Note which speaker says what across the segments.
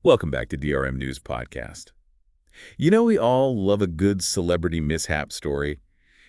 Speaker 1: Welcome back to DRM News Podcast. You know, we all love a good celebrity mishap story,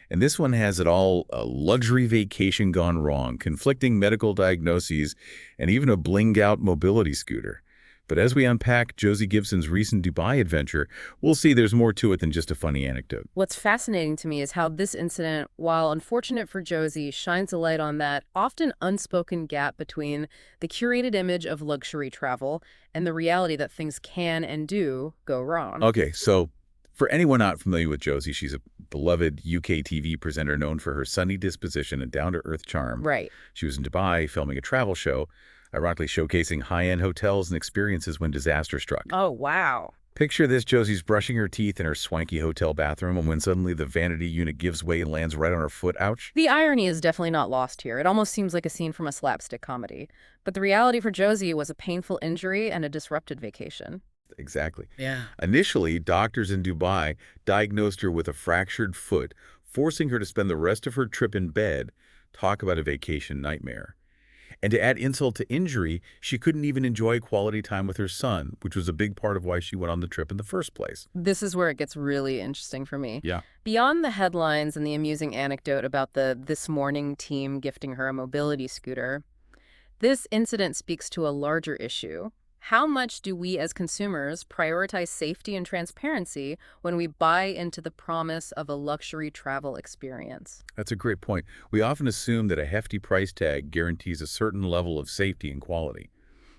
Speaker 1: and this one has it all: a luxury vacation gone wrong, conflicting medical diagnoses, and even a bling-out mobility scooter. But as we unpack Josie Gibson's recent Dubai adventure, we'll see there's more to it than just a funny anecdote.
Speaker 2: What's fascinating to me is how this incident, while unfortunate for Josie, shines a light on that often unspoken gap between the curated image of luxury travel and the reality that things can and do go wrong.
Speaker 1: Okay, so for anyone not familiar with Josie, she's a beloved UK TV presenter known for her sunny disposition and down-to-earth charm.
Speaker 2: Right.
Speaker 1: She was in Dubai filming a travel show, ironically showcasing high-end hotels and experiences when disaster struck.
Speaker 2: Oh, wow.
Speaker 1: Picture this: Josie's brushing her teeth in her swanky hotel bathroom, and when suddenly the vanity unit gives way and lands right on her foot. Ouch.
Speaker 2: The irony is definitely not lost here. It almost seems like a scene from a slapstick comedy. But the reality for Josie was a painful injury and a disrupted vacation.
Speaker 1: Exactly.
Speaker 2: Yeah.
Speaker 1: Initially, doctors in Dubai diagnosed her with a fractured foot, forcing her to spend the rest of her trip in bed. Talk about a vacation nightmare. And to add insult to injury, she couldn't even enjoy quality time with her son, which was a big part of why she went on the trip in the first place.
Speaker 2: This is where it gets really interesting for me.
Speaker 1: Yeah.
Speaker 2: Beyond the headlines and the amusing anecdote about the This Morning team gifting her a mobility scooter, this incident speaks to a larger issue. How much do we as consumers prioritize safety and transparency when we buy into the promise of a luxury travel experience?
Speaker 1: That's a great point. We often assume that a hefty price tag guarantees a certain level of safety and quality.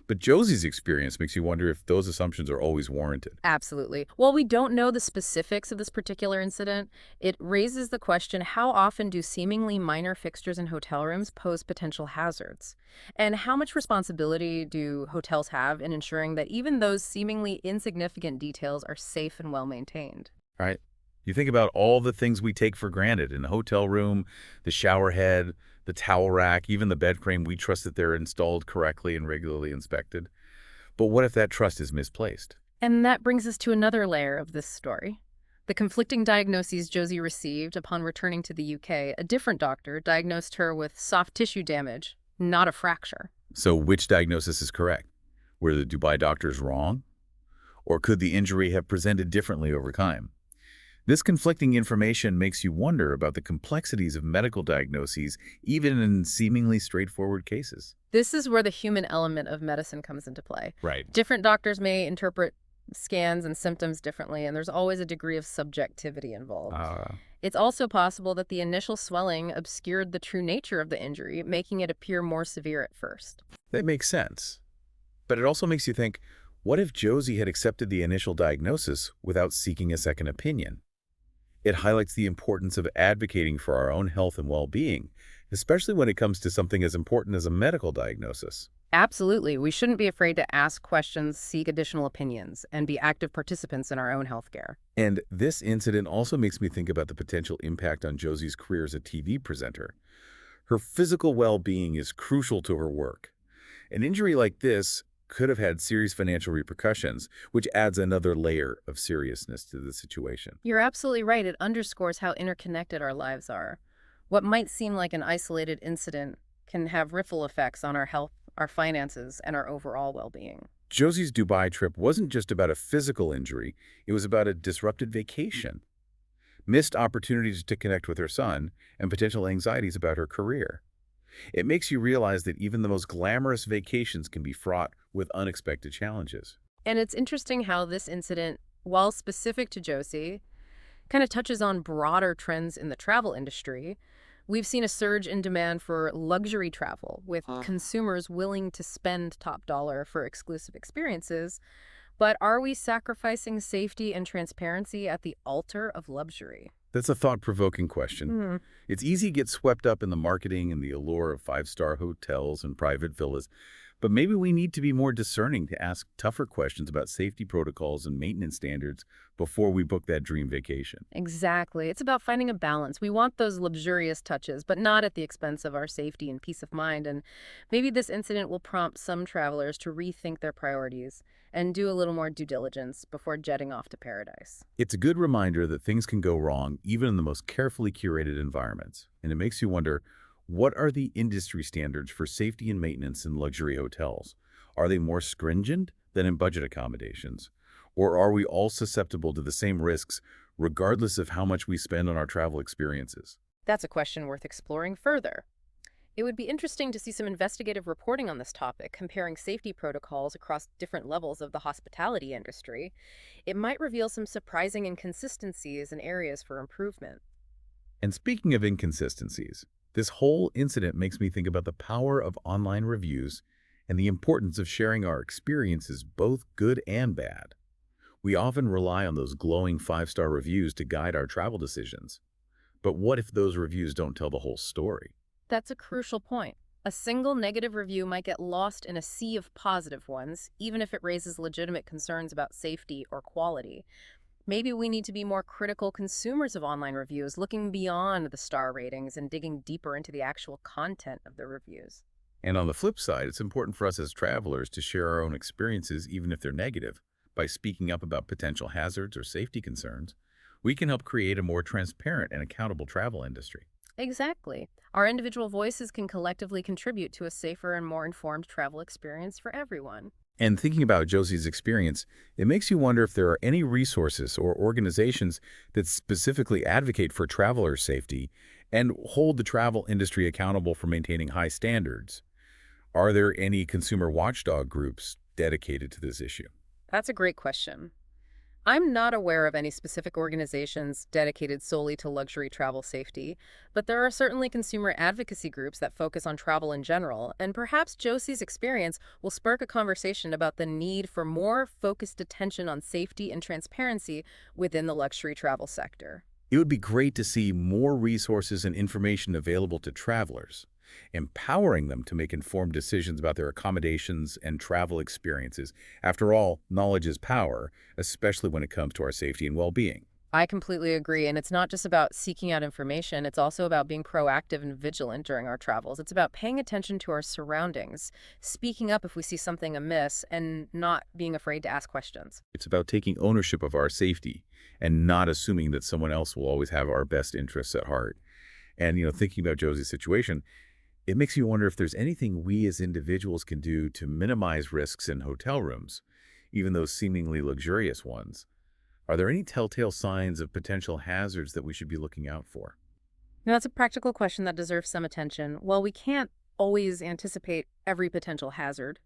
Speaker 1: But Josie's experience makes you wonder if those assumptions are always warranted.
Speaker 2: Absolutely. While we don't know the specifics of this particular incident, it raises the question, how often do seemingly minor fixtures in hotel rooms pose potential hazards? And how much responsibility do hotels have in ensuring that even those seemingly insignificant details are safe and well maintained?
Speaker 1: Right? You think about all the things we take for granted in the hotel room: the shower head, the towel rack, even the bed frame. We trust that they're installed correctly and regularly inspected. But what if that trust is misplaced?
Speaker 2: And that brings us to another layer of this story. The conflicting diagnoses Josie received upon returning to the UK. A different doctor diagnosed her with soft tissue damage, not a fracture.
Speaker 1: So which diagnosis is correct? Were the Dubai doctors wrong? Or could the injury have presented differently over time? This conflicting information makes you wonder about the complexities of medical diagnoses, even in seemingly straightforward cases.
Speaker 2: This is where the human element of medicine comes into play.
Speaker 1: Right.
Speaker 2: Different doctors may interpret scans and symptoms differently, and there's always a degree of subjectivity involved. It's also possible that the initial swelling obscured the true nature of the injury, making it appear more severe at first.
Speaker 1: That makes sense. But it also makes you think, what if Josie had accepted the initial diagnosis without seeking a second opinion? It highlights the importance of advocating for our own health and well-being, especially when it comes to something as important as a medical diagnosis.
Speaker 2: Absolutely. We shouldn't be afraid to ask questions, seek additional opinions, and be active participants in our own healthcare.
Speaker 1: And this incident also makes me think about the potential impact on Josie's career as a TV presenter. Her physical well-being is crucial to her work. An injury like this could have had serious financial repercussions, which adds another layer of seriousness to the situation.
Speaker 2: You're absolutely right. It underscores how interconnected our lives are. What might seem like an isolated incident can have ripple effects on our health, our finances, and our overall well-being.
Speaker 1: Josie's Dubai trip wasn't just about a physical injury, it was about a disrupted vacation, missed opportunities to connect with her son, and potential anxieties about her career. It makes you realize that even the most glamorous vacations can be fraught with unexpected challenges.
Speaker 2: And it's interesting how this incident, while specific to Josie, kind of touches on broader trends in the travel industry. We've seen a surge in demand for luxury travel, with consumers willing to spend top dollar for exclusive experiences. But are we sacrificing safety and transparency at the altar of luxury?
Speaker 1: That's a thought-provoking question. It's easy to get swept up in the marketing and the allure of five-star hotels and private villas, but maybe we need to be more discerning to ask tougher questions about safety protocols and maintenance standards before we book that dream vacation.
Speaker 2: Exactly. It's about finding a balance. We want those luxurious touches, but not at the expense of our safety and peace of mind. And maybe this incident will prompt some travelers to rethink their priorities and do a little more due diligence before jetting off to paradise.
Speaker 1: It's a good reminder that things can go wrong even in the most carefully curated environments, and it makes you wonder, what are the industry standards for safety and maintenance in luxury hotels? Are they more stringent than in budget accommodations? Or are we all susceptible to the same risks regardless of how much we spend on our travel experiences?
Speaker 2: That's a question worth exploring further. It would be interesting to see some investigative reporting on this topic, comparing safety protocols across different levels of the hospitality industry. It might reveal some surprising inconsistencies and areas for improvement.
Speaker 1: And speaking of inconsistencies, this whole incident makes me think about the power of online reviews and the importance of sharing our experiences, both good and bad. We often rely on those glowing five-star reviews to guide our travel decisions. But what if those reviews don't tell the whole story?
Speaker 2: That's a crucial point. A single negative review might get lost in a sea of positive ones, even if it raises legitimate concerns about safety or quality. Maybe we need to be more critical consumers of online reviews, looking beyond the star ratings and digging deeper into the actual content of the reviews.
Speaker 1: And on the flip side, it's important for us as travelers to share our own experiences, even if they're negative. By speaking up about potential hazards or safety concerns, we can help create a more transparent and accountable travel industry.
Speaker 2: Exactly. Our individual voices can collectively contribute to a safer and more informed travel experience for everyone.
Speaker 1: And thinking about Josie's experience, it makes you wonder if there are any resources or organizations that specifically advocate for traveler safety and hold the travel industry accountable for maintaining high standards. Are there any consumer watchdog groups dedicated to this issue?
Speaker 2: That's a great question. I'm not aware of any specific organizations dedicated solely to luxury travel safety, but there are certainly consumer advocacy groups that focus on travel in general, and perhaps Josie's experience will spark a conversation about the need for more focused attention on safety and transparency within the luxury travel sector.
Speaker 1: It would be great to see more resources and information available to travelers, empowering them to make informed decisions about their accommodations and travel experiences. After all, knowledge is power, especially when it comes to our safety and well-being.
Speaker 2: I completely agree. And it's not just about seeking out information, it's also about being proactive and vigilant during our travels. It's about paying attention to our surroundings, speaking up if we see something amiss, and not being afraid to ask questions.
Speaker 1: It's about taking ownership of our safety and not assuming that someone else will always have our best interests at heart. And, thinking about Josie's situation, it makes you wonder if there's anything we as individuals can do to minimize risks in hotel rooms, even those seemingly luxurious ones. Are there any telltale signs of potential hazards that we should be looking out for?
Speaker 2: Now, that's a practical question that deserves some attention. While we can't always anticipate every potential hazard,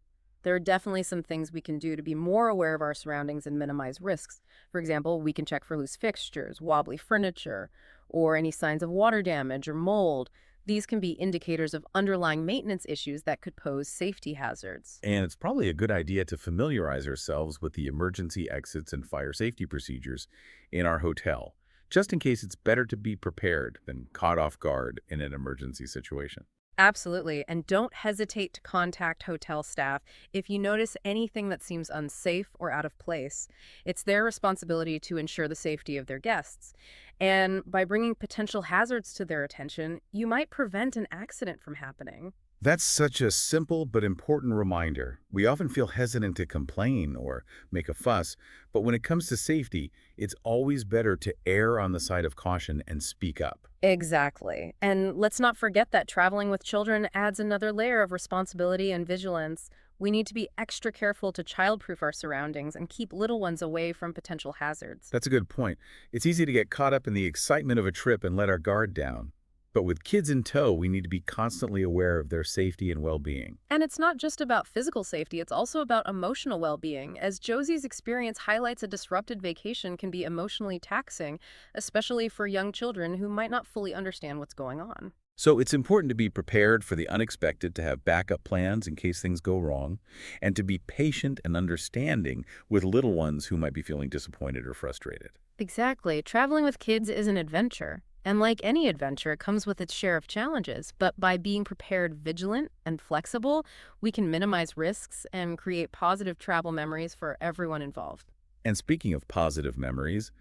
Speaker 2: there are definitely some things we can do to be more aware of our surroundings and minimize risks. For example, we can check for loose fixtures, wobbly furniture, or any signs of water damage or mold. These can be indicators of underlying maintenance issues that could pose safety hazards.
Speaker 1: And it's probably a good idea to familiarize ourselves with the emergency exits and fire safety procedures in our hotel, just in case it's better to be prepared than caught off guard in an emergency situation.
Speaker 2: Absolutely. And don't hesitate to contact hotel staff if you notice anything that seems unsafe or out of place. It's their responsibility to ensure the safety of their guests. And by bringing potential hazards to their attention, you might prevent an accident from happening.
Speaker 1: That's such a simple but important reminder. We often feel hesitant to complain or make a fuss, but when it comes to safety, it's always better to err on the side of caution and speak up.
Speaker 2: Exactly. And let's not forget that traveling with children adds another layer of responsibility and vigilance. We need to be extra careful to childproof our surroundings and keep little ones away from potential hazards.
Speaker 1: That's a good point. It's easy to get caught up in the excitement of a trip and let our guard down. But with kids in tow, we need to be constantly aware of their safety and well-being.
Speaker 2: And it's not just about physical safety, it's also about emotional well-being. As Josie's experience highlights, a disrupted vacation can be emotionally taxing, especially for young children who might not fully understand what's going on.
Speaker 1: So it's important to be prepared for the unexpected, to have backup plans in case things go wrong, and to be patient and understanding with little ones who might be feeling disappointed or frustrated.
Speaker 2: Exactly. Traveling with kids is an adventure. And like any adventure, it comes with its share of challenges. But by being prepared, vigilant, and flexible, we can minimize risks and create positive travel memories for everyone involved.
Speaker 1: And speaking of positive memories,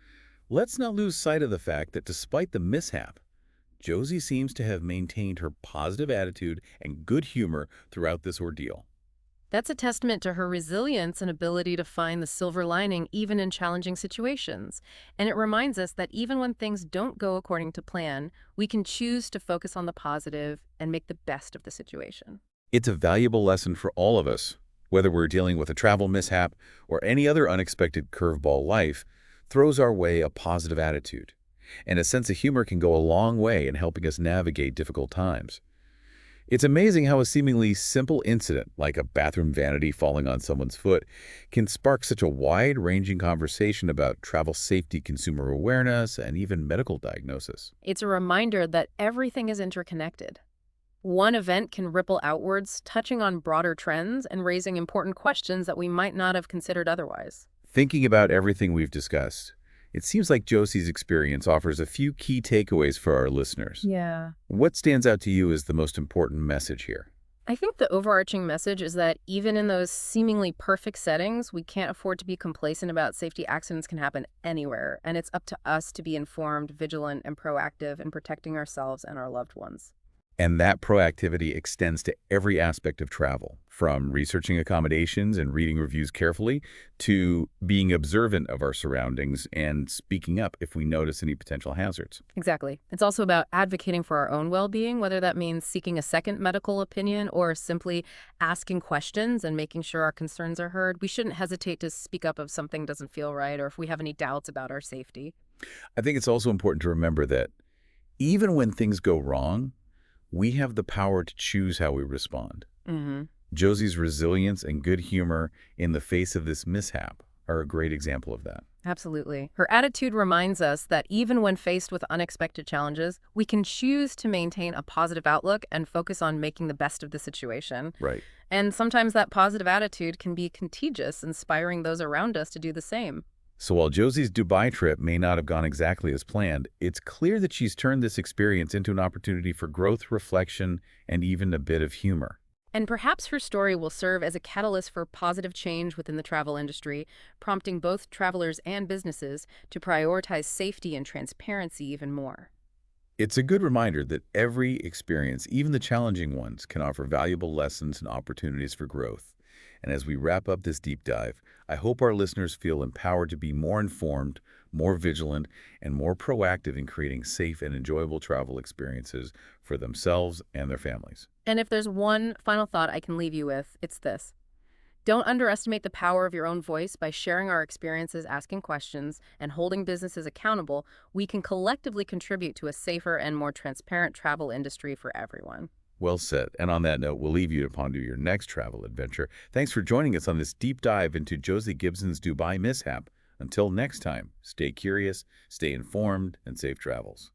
Speaker 1: let's not lose sight of the fact that despite the mishap, Josie seems to have maintained her positive attitude and good humor throughout this ordeal.
Speaker 2: That's a testament to her resilience and ability to find the silver lining even in challenging situations. And it reminds us that even when things don't go according to plan, we can choose to focus on the positive and make the best of the situation.
Speaker 1: It's a valuable lesson for all of us. Whether we're dealing with a travel mishap or any other unexpected curveball, life throws our way a positive attitude. And a sense of humor can go a long way in helping us navigate difficult times. It's amazing how a seemingly simple incident, like a bathroom vanity falling on someone's foot, can spark such a wide-ranging conversation about travel safety, consumer awareness, and even medical diagnosis.
Speaker 2: It's a reminder that everything is interconnected. One event can ripple outwards, touching on broader trends and raising important questions that we might not have considered otherwise.
Speaker 1: Thinking about everything we've discussed, it seems like Josie's experience offers a few key takeaways for our listeners.
Speaker 2: Yeah.
Speaker 1: What stands out to you as the most important message here?
Speaker 2: I think the overarching message is that even in those seemingly perfect settings, we can't afford to be complacent about safety. Accidents can happen anywhere, and it's up to us to be informed, vigilant, and proactive in protecting ourselves and our loved ones.
Speaker 1: And that proactivity extends to every aspect of travel, from researching accommodations and reading reviews carefully to being observant of our surroundings and speaking up if we notice any potential hazards.
Speaker 2: Exactly. It's also about advocating for our own well-being, whether that means seeking a second medical opinion or simply asking questions and making sure our concerns are heard. We shouldn't hesitate to speak up if something doesn't feel right or if we have any doubts about our safety.
Speaker 1: I think it's also important to remember that even when things go wrong, we have the power to choose how we respond.
Speaker 2: Mm-hmm.
Speaker 1: Josie's resilience and good humor in the face of this mishap are a great example of that.
Speaker 2: Absolutely. Her attitude reminds us that even when faced with unexpected challenges, we can choose to maintain a positive outlook and focus on making the best of the situation.
Speaker 1: Right.
Speaker 2: And sometimes that positive attitude can be contagious, inspiring those around us to do the same.
Speaker 1: So while Josie's Dubai trip may not have gone exactly as planned, it's clear that she's turned this experience into an opportunity for growth, reflection, and even a bit of humor.
Speaker 2: And perhaps her story will serve as a catalyst for positive change within the travel industry, prompting both travelers and businesses to prioritize safety and transparency even more.
Speaker 1: It's a good reminder that every experience, even the challenging ones, can offer valuable lessons and opportunities for growth. And as we wrap up this deep dive, I hope our listeners feel empowered to be more informed, more vigilant, and more proactive in creating safe and enjoyable travel experiences for themselves and their families.
Speaker 2: And if there's one final thought I can leave you with, it's this. Don't underestimate the power of your own voice. By sharing our experiences, asking questions, and holding businesses accountable, we can collectively contribute to a safer and more transparent travel industry for everyone.
Speaker 1: Well said. And on that note, we'll leave you to ponder your next travel adventure. Thanks for joining us on this deep dive into Josie Gibson's Dubai mishap. Until next time, stay curious, stay informed, and safe travels.